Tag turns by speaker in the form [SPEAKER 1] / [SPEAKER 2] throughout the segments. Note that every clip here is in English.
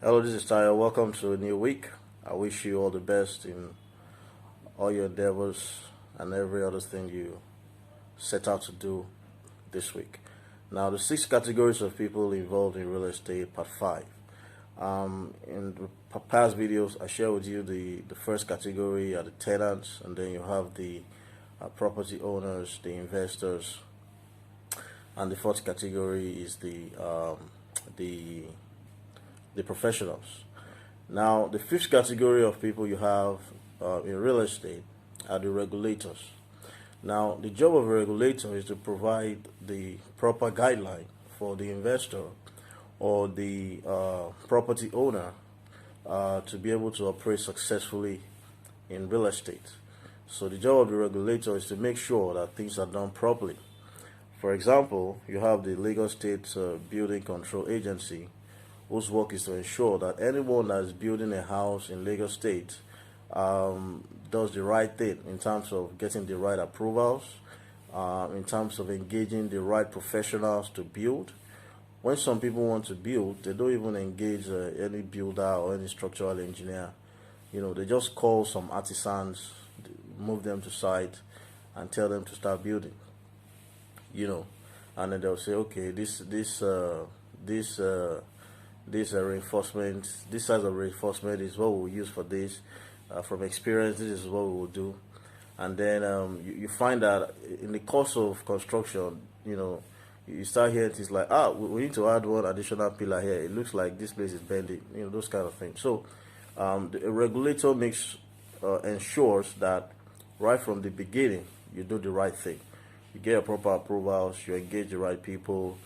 [SPEAKER 1] Hello, this is Tyler. Welcome to a new week. I wish you all the best in all your endeavors and every other thing you set out to do this week. Now, the 6 categories of people involved in real estate, part 5. In the past videos, I shared with you the first category are the tenants, and then you have the property owners, the investors, and the fourth category is the professionals. Now, the fifth category of people you have in real estate are the regulators. Now, the job of a regulator is to provide the proper guideline for the investor or the property owner to be able to operate successfully in real estate. So the job of the regulator is to make sure that things are done properly. For example, you have the Lagos State Building Control Agency, whose work is to ensure that anyone that is building a house in Lagos State does the right thing in terms of getting the right approvals, in terms of engaging the right professionals to build. When some people want to build, they don't even engage any builder or any structural engineer. They just call some artisans, move them to site, and tell them to start building. And then they'll say, okay, this reinforcement, this size of reinforcement is what we'll use for this. From experience, this is what we will do. And then you find that in the course of construction, you start hearing things like, we need to add one additional pillar here. It looks like this place is bending, those kind of things. So the regulator ensures that right from the beginning, you do the right thing. You get proper approvals, you engage the right people.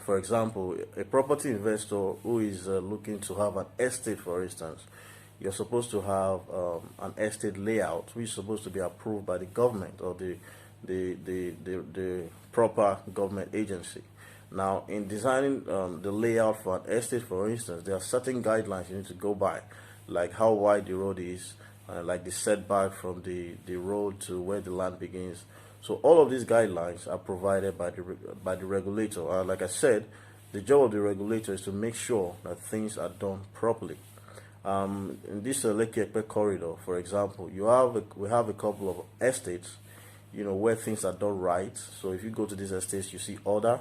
[SPEAKER 1] For example, a property investor who is looking to have an estate, for instance, you're supposed to have an estate layout which is supposed to be approved by the government or the proper government agency. Now, in designing the layout for an estate, for instance, there are certain guidelines you need to go by, like how wide the road is, like the setback from the road to where the land begins. So all of these guidelines are provided by the regulator. Like I said, the job of the regulator is to make sure that things are done properly. In this Lekki corridor, for example, we have a couple of estates, where things are done right. So if you go to these estates, you see order,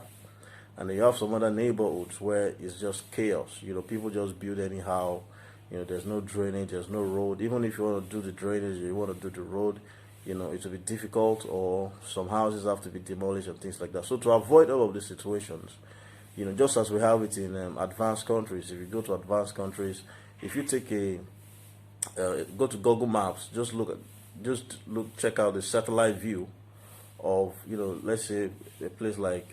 [SPEAKER 1] and then you have some other neighborhoods where it's just chaos. People just build anyhow. There's no drainage, there's no road. Even if you want to do the drainage, you want to do the road, it will be difficult, or some houses have to be demolished and things like that. So to avoid all of these situations, just as we have it in advanced countries, if you go to advanced countries, if you take go to Google Maps, check out the satellite view of, let's say a place like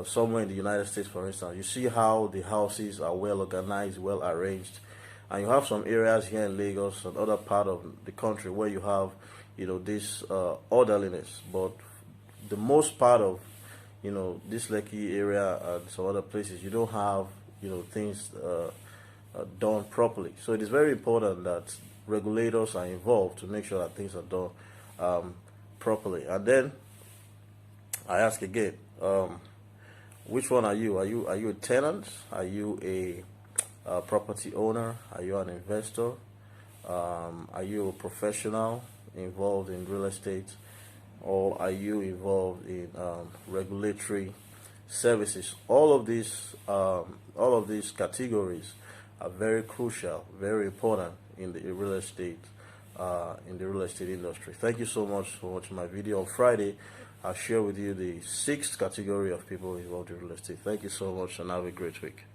[SPEAKER 1] somewhere in the United States, for instance. You see how the houses are well organized, well arranged, and you have some areas here in Lagos and other part of the country where you have, this orderliness. But the most part of, this Lekki area and some other places, you don't have, things done properly. So it is very important that regulators are involved to make sure that things are done properly. And then I ask again, which one are you? Are you a tenant? Are you a property owner? Are you an investor? Are you a professional involved in real estate, or are you involved in regulatory services? All of these categories are very crucial, very important in the real estate industry. Thank you so much for watching my video. On Friday, I'll share with you the 6th category of people involved in real estate. Thank you so much, and have a great week.